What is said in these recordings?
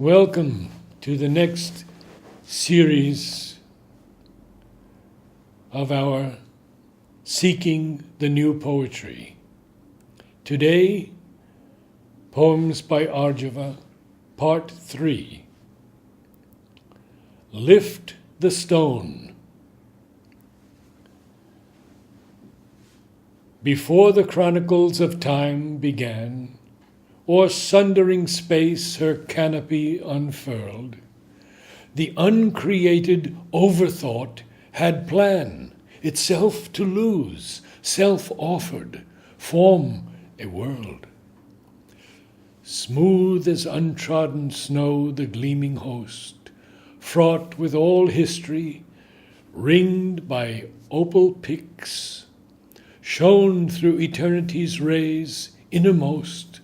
Welcome to the next series of our Seeking the New Poetry. Today, Poems by Arjava, Part 3. Lift the Stone. Before the chronicles of time began, or sundering space her canopy unfurled, the uncreated overthought had plan, itself to lose, self-offered, form a world. Smooth as untrodden snow the gleaming host, fraught with all history, ringed by opal peaks, shone through eternity's rays innermost,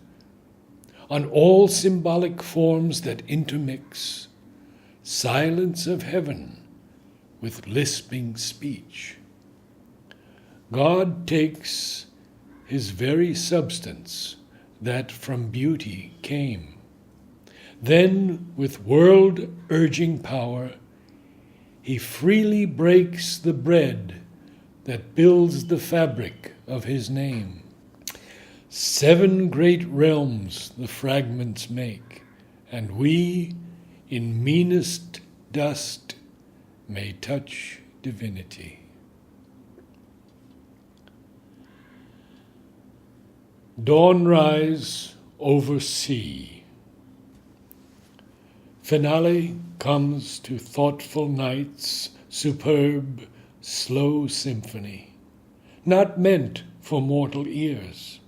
on all symbolic forms that intermix, silence of heaven with lisping speech. God takes his very substance that from beauty came. Then, with world-urging power, he freely breaks the bread that builds the fabric of his name. 7 great realms the fragments make, and we, in meanest dust, may touch divinity. Dawn rise over sea. Finale comes to thoughtful night's superb, slow symphony, not meant for mortal ears.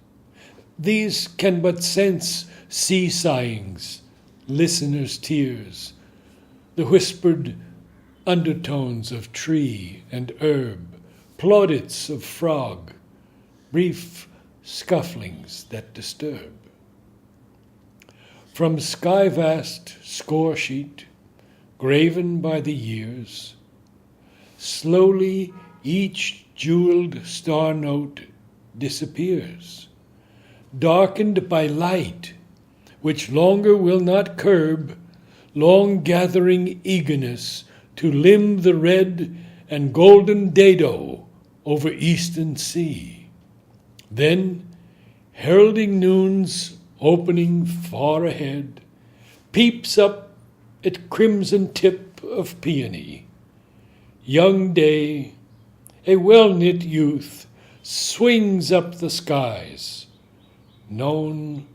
These can but sense sea sighings, listeners' tears, the whispered undertones of tree and herb, plaudits of frog, brief scufflings that disturb. From sky-vast score sheet, graven by the years, slowly each jeweled star note disappears, darkened by light, which longer will not curb long-gathering eagerness to limn the red and golden dado over eastern sea. Then, heralding noon's opening far ahead, peeps up at crimson tip of peony. Young day, a well-knit youth, swings up the skies, known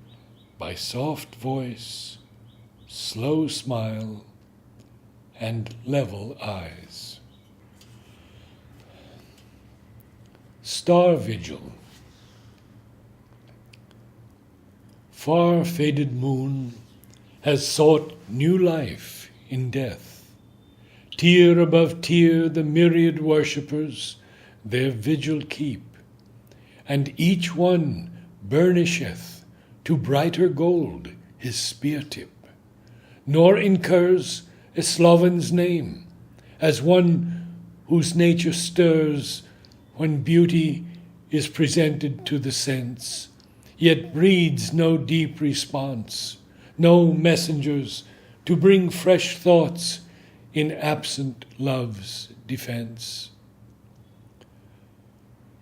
by soft voice, slow smile, and level eyes. Star Vigil. Far faded moon has sought new life in death. Tier above tier the myriad worshippers their vigil keep, and each one burnisheth to brighter gold his spear tip, nor incurs a sloven's name, as one whose nature stirs when beauty is presented to the sense, yet breeds no deep response, no messengers to bring fresh thoughts in absent love's defense.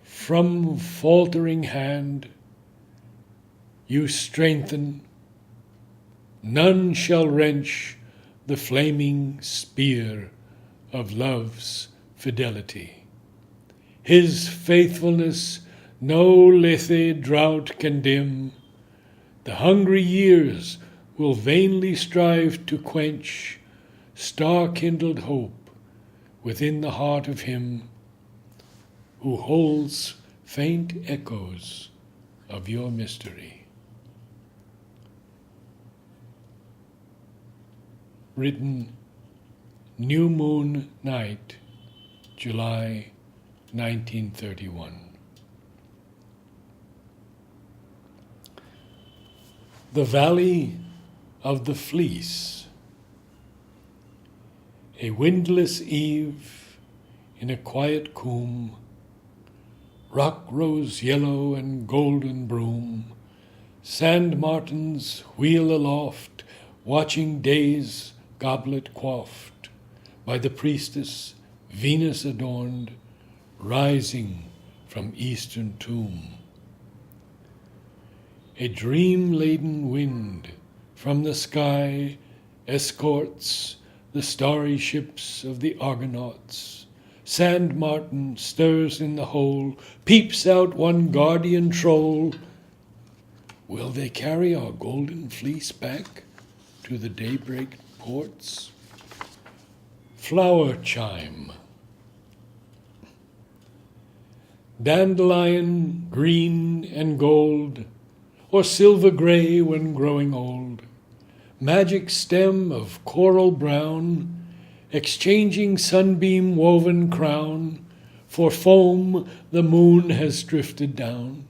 From faltering hand you strengthen, none shall wrench the flaming spear of love's fidelity. His faithfulness no Lethe drought can dim. The hungry years will vainly strive to quench star-kindled hope within the heart of him who holds faint echoes of your mystery. Written New Moon Night, July 1931. The Valley of the Fleece. A windless eve in a quiet coombe, rock rose yellow and golden broom, sand martins wheel aloft watching day's goblet quaffed by the priestess Venus adorned, rising from eastern tomb. A dream-laden wind from the sky escorts the starry ships of the Argonauts. Sand martin stirs in the hole, peeps out one guardian troll. Will they carry our golden fleece back to the daybreak ports? Flower chime. Dandelion green and gold, or silver gray when growing old. Magic stem of coral brown, exchanging sunbeam woven crown, for foam the moon has drifted down,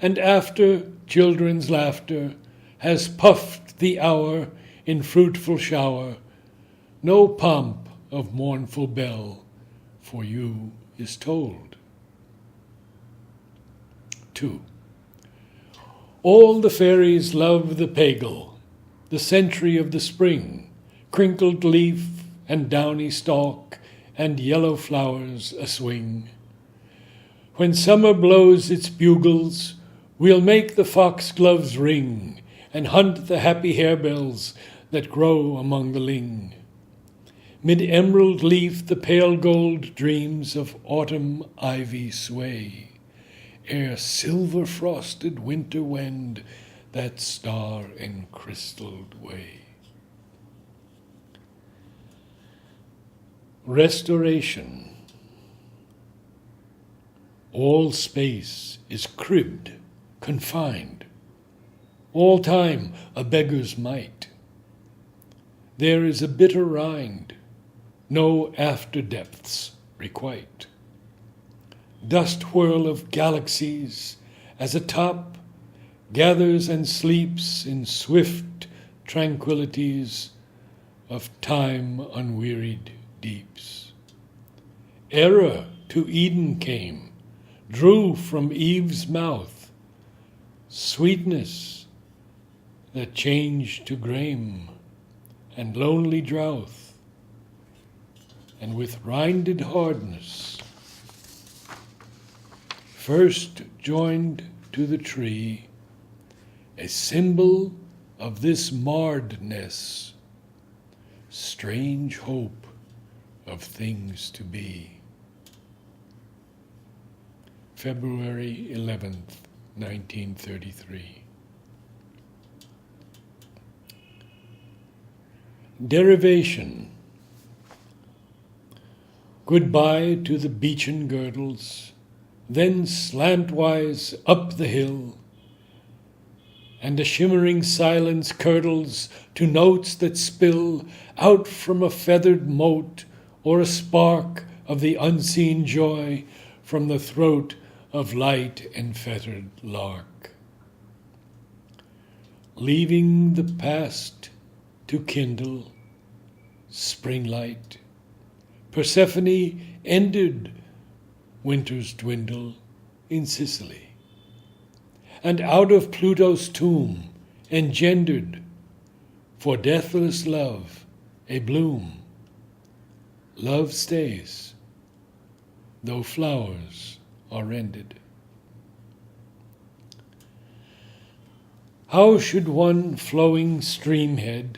and after children's laughter has puffed the hour in fruitful shower. No pomp of mournful bell for you is tolled. 2. All the fairies love the pagal, the sentry of the spring, crinkled leaf and downy stalk, and yellow flowers a-swing. When summer blows its bugles, we'll make the foxgloves ring, and hunt the happy harebells that grow among the ling. Mid emerald leaf the pale gold dreams of autumn ivy sway, ere silver-frosted winter wend that star-encrystalled way. Restoration. All space is cribbed, confined, all time a beggar's mite. There is a bitter rind, no after-depths requite. Dust whirl of galaxies as a top gathers and sleeps in swift tranquillities of time unwearied deeps. Error to Eden came, drew from Eve's mouth sweetness that changed to grame and lonely drouth, and with rinded hardness first joined to the tree, a symbol of this marredness, strange hope of things to be. February 11th, 1933. Derivation. Goodbye to the beechen girdles, then slantwise up the hill, and a shimmering silence curdles to notes that spill out from a feathered mote, or a spark of the unseen joy from the throat of light enfettered lark. Leaving the past to kindle spring light, Persephone ended winter's dwindle in Sicily, and out of Pluto's tomb engendered for deathless love a bloom. Love stays, though flowers are rended. How should one flowing streamhead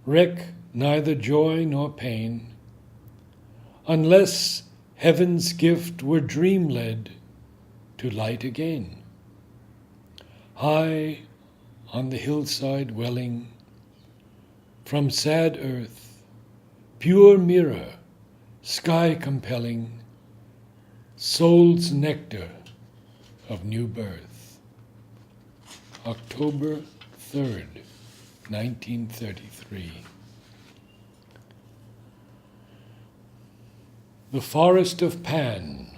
wreck neither joy nor pain, unless heaven's gift were dream-led to light again? High on the hillside welling, from sad earth, pure mirror, sky-compelling, soul's nectar of new birth. October 3rd, 1933. The Forest of Pan.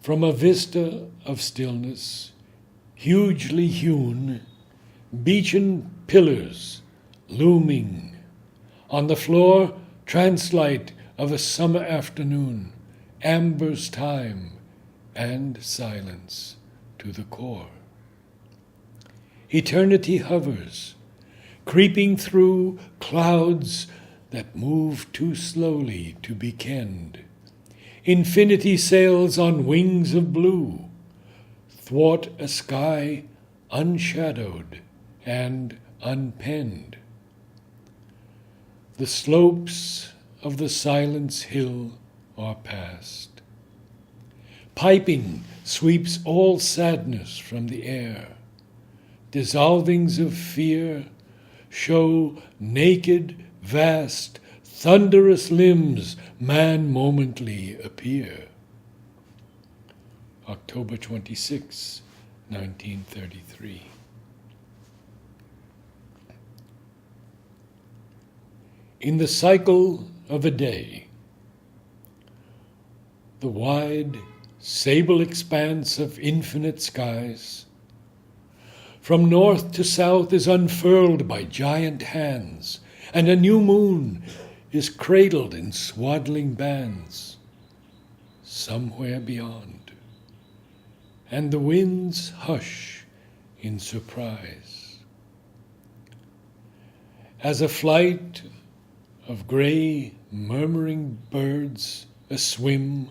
From a vista of stillness, hugely hewn, beechen pillars looming, on the floor translight of a summer afternoon, amber's time and silence to the core. eternity hovers, creeping through clouds that move too slowly to be kenned. Infinity sails on wings of blue, thwart a sky unshadowed and unpenned. The slopes of the silence hill are past. Piping sweeps all sadness from the air. Dissolvings of fear show naked, vast, thunderous limbs man momently appear. October 26, 1933. In the cycle of a day, the wide, sable expanse of infinite skies, from north to south is unfurled by giant hands, and a new moon is cradled in swaddling bands somewhere beyond, and the winds hush in surprise. As a flight of gray, murmuring birds aswim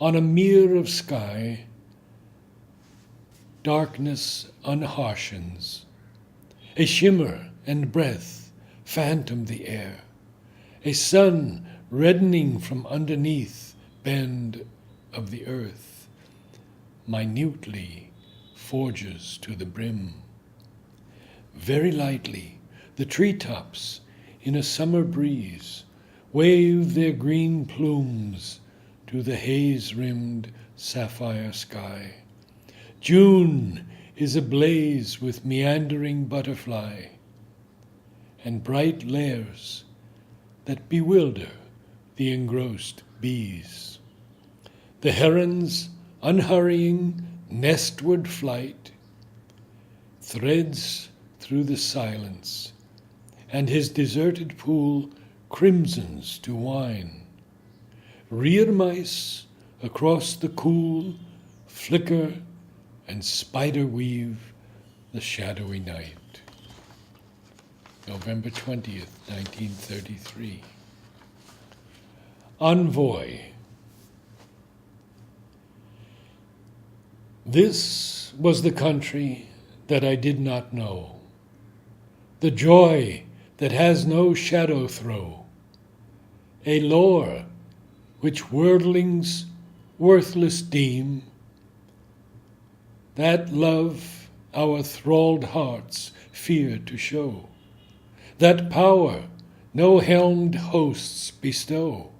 on a mirror of sky, darkness unharshens. A shimmer and breath phantom the air. A sun reddening from underneath bend of the earth, minutely forges to the brim. Very lightly, the treetops in a summer breeze wave their green plumes to the haze-rimmed sapphire sky. June is ablaze with meandering butterfly and bright layers that bewilder the engrossed bees. The heron's unhurrying nestward flight threads through the silence, and his deserted pool crimsons to wine. Rear mice across the cool flicker and spider weave the shadowy night. November 20th, 1933. Envoy. This was the country that I did not know, the joy that has no shadow throw, a lore which worldlings worthless deem, that love our thralled hearts fear to show, that power no helmed hosts bestow,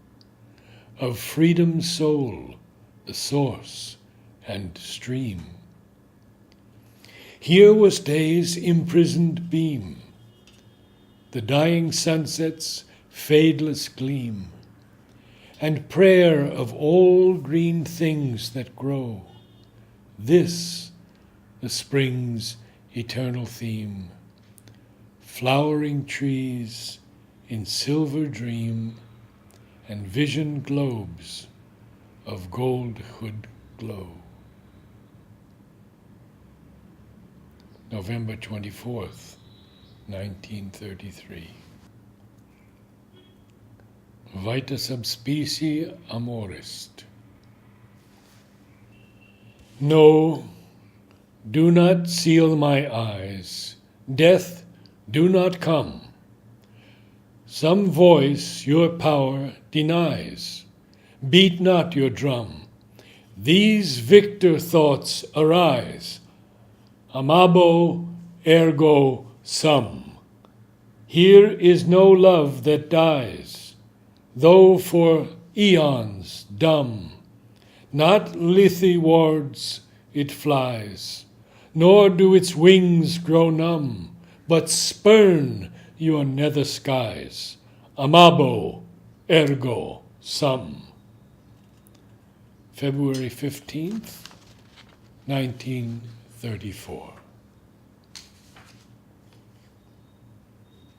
of freedom's soul the source and stream. Here was day's imprisoned beam, the dying sunset's fadeless gleam, and prayer of all green things that grow, this the spring's eternal theme, flowering trees in silver dream, and vision globes of gold-hood glow. November 24th, 1933. Vita subspecie amorist. No, do not seal my eyes. Death, do not come. Some voice your power denies. Beat not your drum. These victor thoughts arise. Amabo ergo sum. Here is no love that dies, though for eons dumb. Not lithywards it flies, nor do its wings grow numb, but spurn your nether skies. Amabo ergo sum. February 15th, 1934.